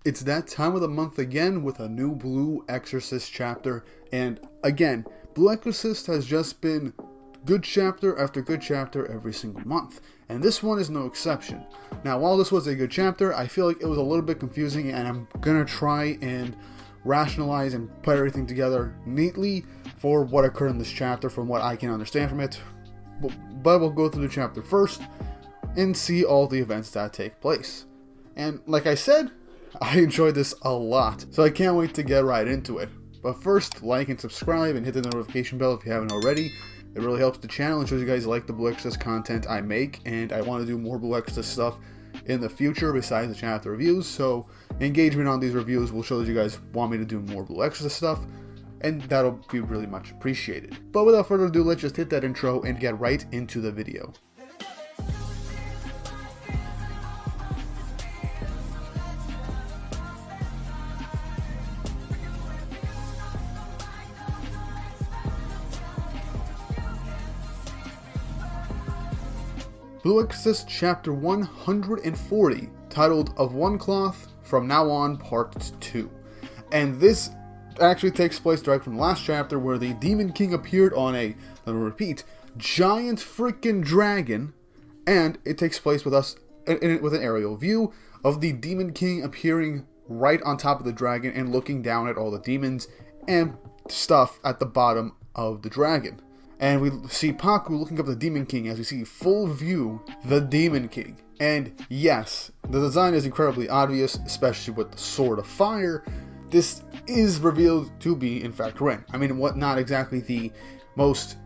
It's that time of the month again with a new Blue Exorcist chapter, and again, Blue Exorcist has just been good chapter after good chapter every single month, and this one is no exception. Now, while this was a good chapter, I feel like it was a little bit confusing, and I'm gonna try and rationalize and put everything together neatly for what occurred in this chapter from what I can understand from it. But we'll go through the chapter first and see all the events that take place. And like I said, I enjoyed this a lot, so I can't wait to get right into it. But first, like and subscribe and hit the notification bell if you haven't already. It really helps the channel and shows you guys like the Blue Exorcist content I make, and I want to do more Blue Exorcist stuff in the future besides the chapter reviews, so engagement on these reviews will show that you guys want me to do more Blue Exorcist stuff, and that'll be really much appreciated. But without further ado, let's just hit that intro and get right into the video. Blue Exorcist Chapter 140, titled Of One Cloth, From Now On Part 2. And this actually takes place directly from the last chapter where the Demon King appeared on a, let me repeat, giant freaking dragon, and it takes place with us with an aerial view of the Demon King appearing right on top of the dragon and looking down at all the demons and stuff at the bottom of the dragon. And we see Paku looking up the Demon King as we see full view the Demon King. And yes, the design is incredibly obvious, especially with the Sword of Fire. This is revealed to be, in fact, Rin. I mean, what not exactly the most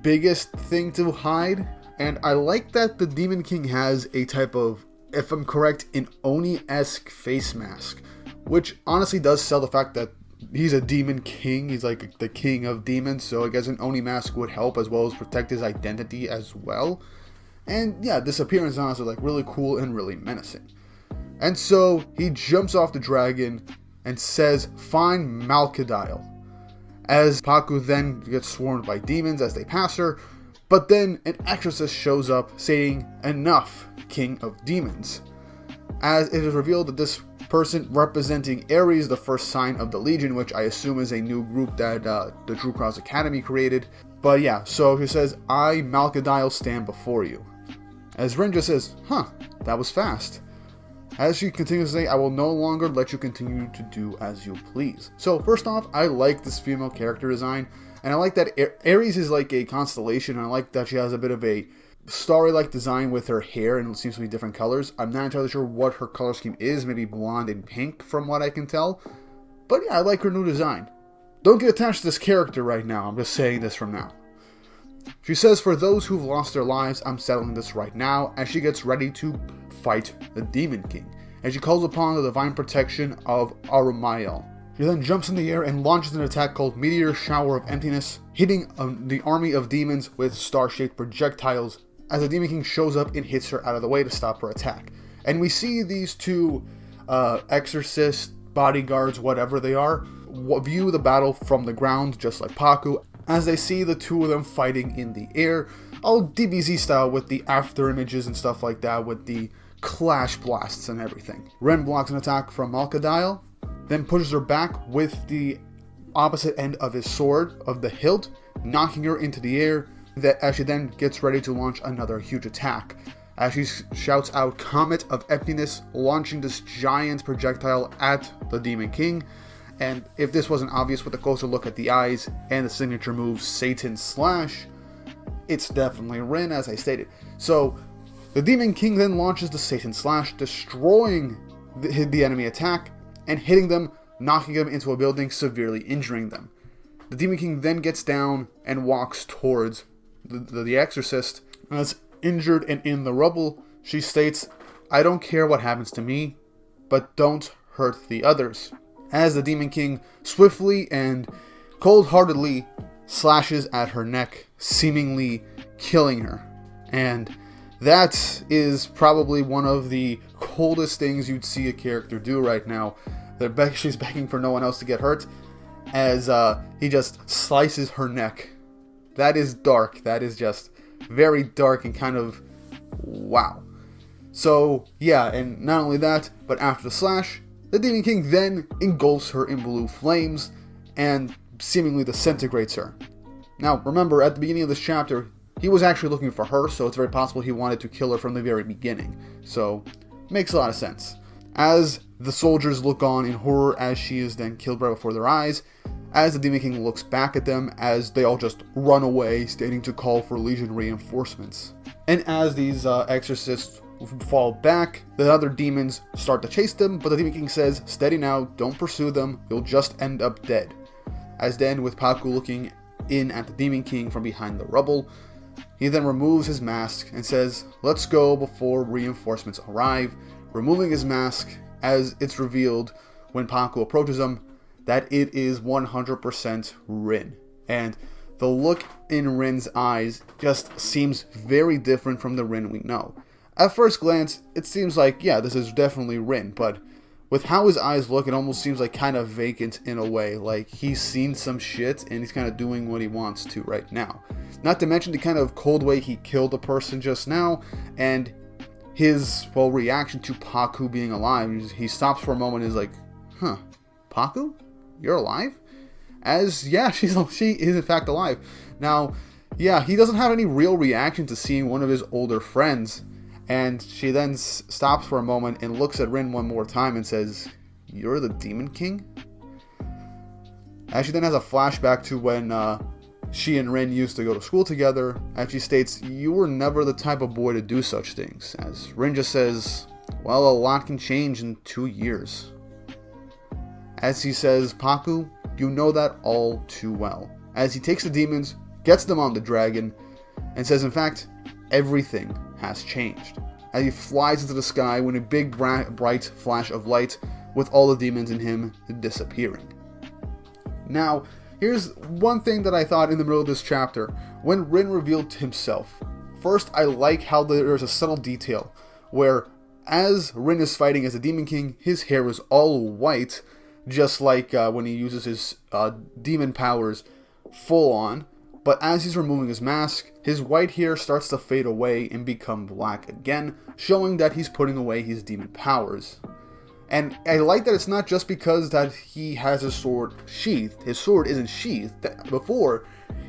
biggest thing to hide. And I like that the Demon King has a type of, if I'm correct, an Oni-esque face mask. Which honestly does sell the fact that he's a demon king. He's like the king of demons, so I guess an Oni mask would help as well as protect his identity as well. And yeah, this appearance is honestly like really cool and really menacing. And so he jumps off the dragon and says, "Find Malkadile," as Paku then gets swarmed by demons as they pass her. But then an exorcist shows up saying, "Enough, king of demons," as it is revealed that this person representing Aries, the first sign of the Legion, which I assume is a new group that the True Cross Academy created. But yeah, so he says, "I, Malkadile, stand before you." As Rin just says, "Huh, that was fast." As she continues to say, "I will no longer let you continue to do as you please." So first off, I like this female character design, and I like that Aries is like a constellation, and I like that she has a bit of a starry-like design with her hair, and it seems to be different colors. I'm not entirely sure what her color scheme is, maybe blonde and pink from what I can tell. But yeah, I like her new design. Don't get attached to this character right now, I'm just saying this from now. She says, "For those who've lost their lives, I'm settling this right now," as she gets ready to fight the Demon King, and she calls upon the divine protection of Arumael. She then jumps in the air and launches an attack called Meteor Shower of Emptiness, hitting the army of demons with star-shaped projectiles as the Demon King shows up and hits her out of the way to stop her attack. And we see these two exorcist bodyguards, whatever they are, view the battle from the ground, just like Paku, as they see the two of them fighting in the air, all DBZ style with the after images and stuff like that, with the clash blasts and everything. Ren blocks an attack from Malkadile, then pushes her back with the opposite end of his sword, of the hilt, knocking her into the air, as she then gets ready to launch another huge attack, as she shouts out "Comet of Emptiness," launching this giant projectile at the Demon King. And if this wasn't obvious with a closer look at the eyes and the signature move Satan Slash, it's definitely Rin, as I stated. So the Demon King then launches the Satan Slash, destroying the enemy attack and hitting them, knocking them into a building, severely injuring them. The Demon King then gets down and walks towards the exorcist. As injured and in the rubble, she states, "I don't care what happens to me, but don't hurt the others," as the Demon King swiftly and cold-heartedly slashes at her neck, seemingly killing her. And that is probably one of the coldest things you'd see a character do right now. She's begging for no one else to get hurt, as he just slices her neck. That is dark. That is just very dark and kind of wow. So yeah, and not only that, but after the slash, The Demon King then engulfs her in blue flames and seemingly disintegrates her. Now, remember, at the beginning of this chapter, he was actually looking for her, so it's very possible he wanted to kill her from the very beginning. So, makes a lot of sense. As the soldiers look on in horror as she is then killed right before their eyes, as the Demon King looks back at them as they all just run away, stating to call for Legion reinforcements. And as these exorcists fall back, the other demons start to chase them, but the Demon King says, "Steady now, don't pursue them, you'll just end up dead." As then, with Paku looking in at the Demon King from behind the rubble, he then removes his mask and says, "Let's go before reinforcements arrive," removing his mask as it's revealed when Paku approaches him that it is 100% Rin. And the look in Rin's eyes just seems very different from the Rin we know. At first glance, it seems like, yeah, this is definitely Rin, but with how his eyes look, it almost seems like kind of vacant in a way, like he's seen some shit and he's kind of doing what he wants to right now. Not to mention the kind of cold way he killed a person just now, and his, well, reaction to Paku being alive. He stops for a moment and is like, "Huh, Paku? You're alive?" As, yeah, she is in fact alive. Now, yeah, he doesn't have any real reaction to seeing one of his older friends, and she then stops for a moment and looks at Rin one more time and says, "You're the Demon King?" As she then has a flashback to when she and Rin used to go to school together, and she states, "You were never the type of boy to do such things." As Rin just says, "Well, a lot can change in 2 years." As he says, "Paku, you know that all too well." As he takes the demons, gets them on the dragon, and says, in fact, everything has changed. As he flies into the sky with a big bright flash of light, with all the demons in him disappearing. Now, here's one thing that I thought in the middle of this chapter, when Rin revealed himself. First, I like how there's a subtle detail, where as Rin is fighting as a Demon King, his hair is all white, just like when he uses his demon powers full on. But as he's removing his mask, his white hair starts to fade away and become black again, showing that he's putting away his demon powers. And I like that it's not just because that he has his sword sheathed. His sword isn't sheathed. Before,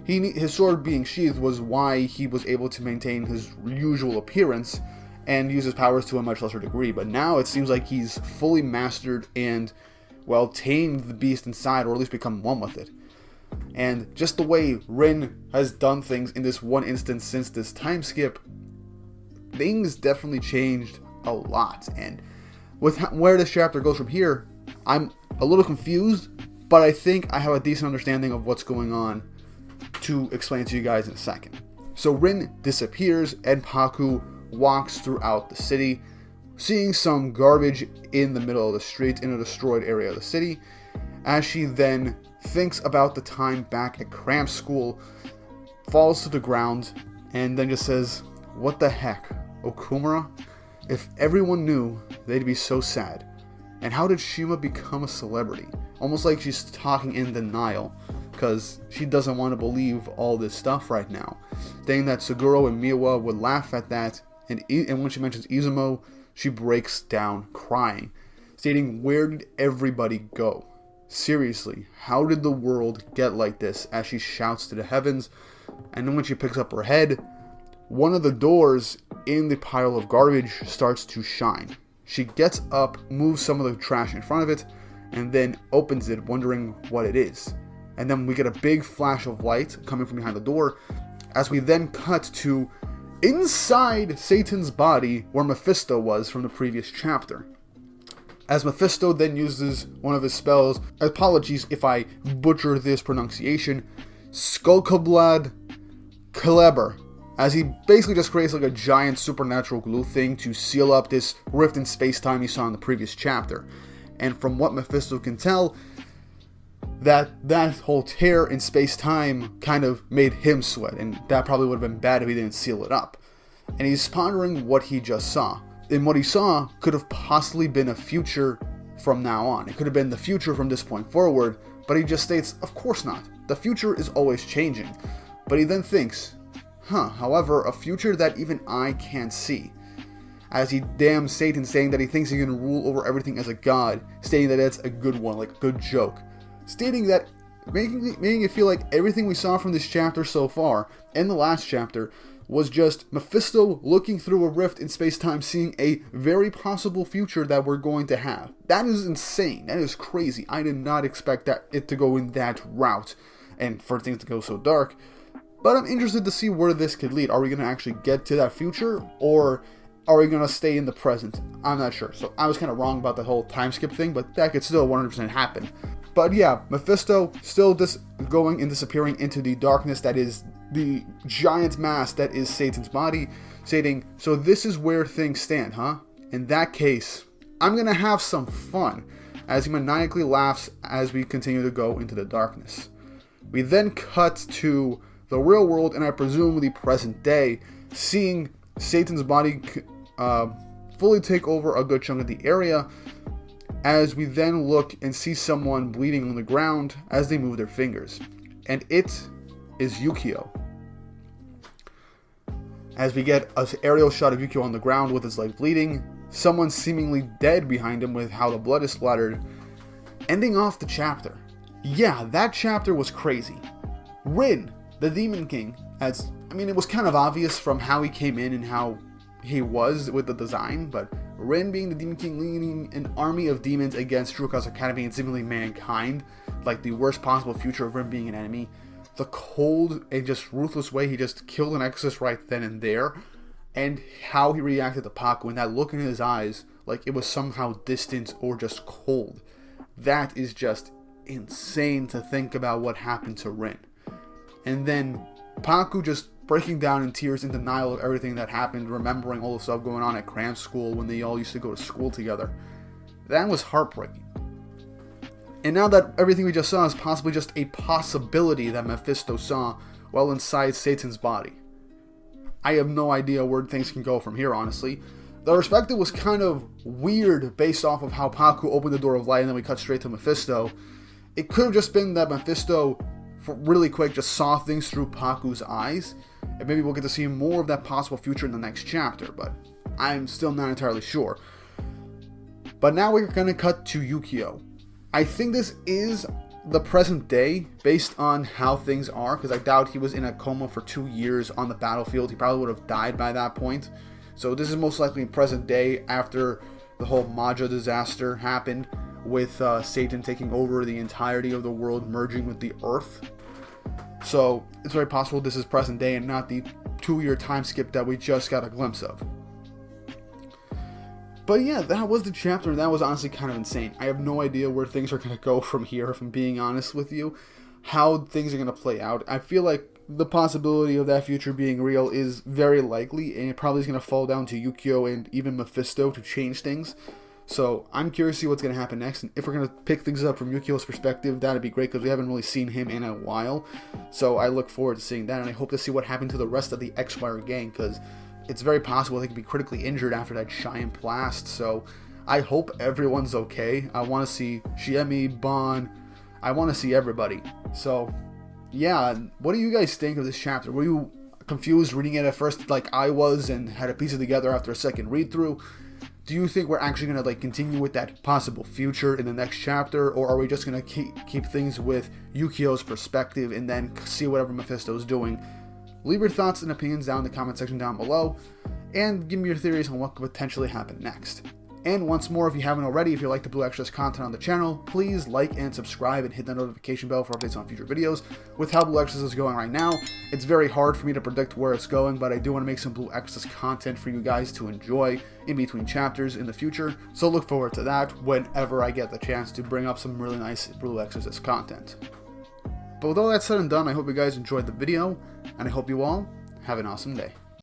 his sword being sheathed was why he was able to maintain his usual appearance and use his powers to a much lesser degree. But now it seems like he's fully mastered and, well, tamed the beast inside, or at least become one with it. And just the way Rin has done things in this one instance since this time skip, things definitely changed a lot. And with where this chapter goes from here, I'm a little confused, but I think I have a decent understanding of what's going on to explain to you guys in a second. So Rin disappears and Paku walks throughout the city, seeing some garbage in the middle of the street in a destroyed area of the city, as she then thinks about the time back at cram school, falls to the ground, and then just says, "What the heck, Okumura? If everyone knew, they'd be so sad. And how did Shima become a celebrity?" Almost like she's talking in denial, because she doesn't want to believe all this stuff right now. Saying that Suguro and Miwa would laugh at that, and when she mentions Izumo, she breaks down crying, stating, "Where did everybody go? Seriously, how did the world get like this?" as she shouts to the heavens. And then when she picks up her head, one of the doors in the pile of garbage starts to shine. She gets up, moves some of the trash in front of it, and then opens it, wondering what it is. And then we get a big flash of light coming from behind the door, as we then cut to inside Satan's body, where Mephisto was from the previous chapter. As Mephisto then uses one of his spells, apologies if I butcher this pronunciation, Skulkablad Kleber, as he basically just creates like a giant supernatural glue thing to seal up this rift in space-time you saw in the previous chapter. And from what Mephisto can tell, that whole tear in space-time kind of made him sweat, and that probably would have been bad if he didn't seal it up. And he's pondering what he just saw. And what he saw could have possibly been a future from now on. It could have been the future from this point forward, but he just states, of course not. The future is always changing. But he then thinks, however, a future that even I can't see. as he damns Satan, saying that he thinks he can rule over everything as a god, stating that it's a good one, like a good joke. Stating that, making it feel like everything we saw from this chapter so far, and the last chapter, was just Mephisto looking through a rift in space-time, seeing a very possible future that we're going to have. That is insane. That is crazy. I did not expect it to go in that route, and for things to go so dark. But I'm interested to see where this could lead. Are we going to actually get to that future, or are we going to stay in the present? I'm not sure. So I was kind of wrong about the whole time skip thing, but that could still 100% happen. But yeah, Mephisto still going and disappearing into the darkness that is the giant mass that is Satan's body, stating, so this is where things stand, huh? In that case, I'm going to have some fun, as he maniacally laughs as we continue to go into the darkness. We then cut to the real world, and I presume the present day, seeing Satan's body fully take over a good chunk of the area, as we then look and see someone bleeding on the ground as they move their fingers. And it is Yukio. As we get an aerial shot of Yukio on the ground with his leg bleeding, someone seemingly dead behind him with how the blood is splattered, ending off the chapter. Yeah, that chapter was crazy. Rin, the Demon King, it was kind of obvious from how he came in and how he was with the design, but Rin being the Demon King leading an army of demons against Trueca's Academy and seemingly mankind, like the worst possible future of Rin being an enemy. The cold and just ruthless way he just killed an Exorcist right then and there, and how he reacted to Paku and that look in his eyes like it was somehow distant or just cold. That is just insane to think about what happened to Rin. And then Paku just breaking down in tears in denial of everything that happened, remembering all the stuff going on at cram school when they all used to go to school together. That was heartbreaking. And now that everything we just saw is possibly just a possibility that Mephisto saw while inside Satan's body. I have no idea where things can go from here, honestly. The perspective was kind of weird based off of how Paku opened the door of light and then we cut straight to Mephisto. It could have just been that Mephisto, really quick, just saw things through Paku's eyes. And maybe we'll get to see more of that possible future in the next chapter, but I'm still not entirely sure. But now we're going to cut to Yukio. I think this is the present day based on how things are, because I doubt he was in a coma for 2 years on the battlefield. He probably would have died by that point. So this is most likely present day after the whole Maja disaster happened with Satan taking over the entirety of the world, merging with the earth. So it's very possible this is present day and not the 2-year time skip that we just got a glimpse of. But yeah, that was the chapter, and that was honestly kind of insane. I have no idea where things are going to go from here, if I'm being honest with you. How things are going to play out. I feel like the possibility of that future being real is very likely, and it probably is going to fall down to Yukio and even Mephisto to change things. So I'm curious to see what's going to happen next, and if we're going to pick things up from Yukio's perspective, that'd be great, because we haven't really seen him in a while. So I look forward to seeing that, and I hope to see what happened to the rest of the X-Wire gang, because it's very possible they could be critically injured after that giant blast. So I hope everyone's okay. I want to see Shiemi, Bon. I want to see everybody. So yeah, what do you guys think of this chapter? Were you confused reading it at first like I was and had to piece it together after a second read through? Do you think we're actually going to continue with that possible future in the next chapter, or are we just going to keep things with Yukio's perspective and then see whatever Mephisto's doing? Leave your thoughts and opinions down in the comment section down below, and give me your theories on what could potentially happen next. And once more, if you haven't already, if you like the Blue Extras content on the channel, please like and subscribe and hit the notification bell for updates on future videos. With how Blue Extras is going right now, it's very hard for me to predict where it's going, but I do want to make some Blue Extras content for you guys to enjoy in between chapters in the future, so look forward to that whenever I get the chance to bring up some really nice Blue Extras content. But with all that said and done, I hope you guys enjoyed the video, and I hope you all have an awesome day.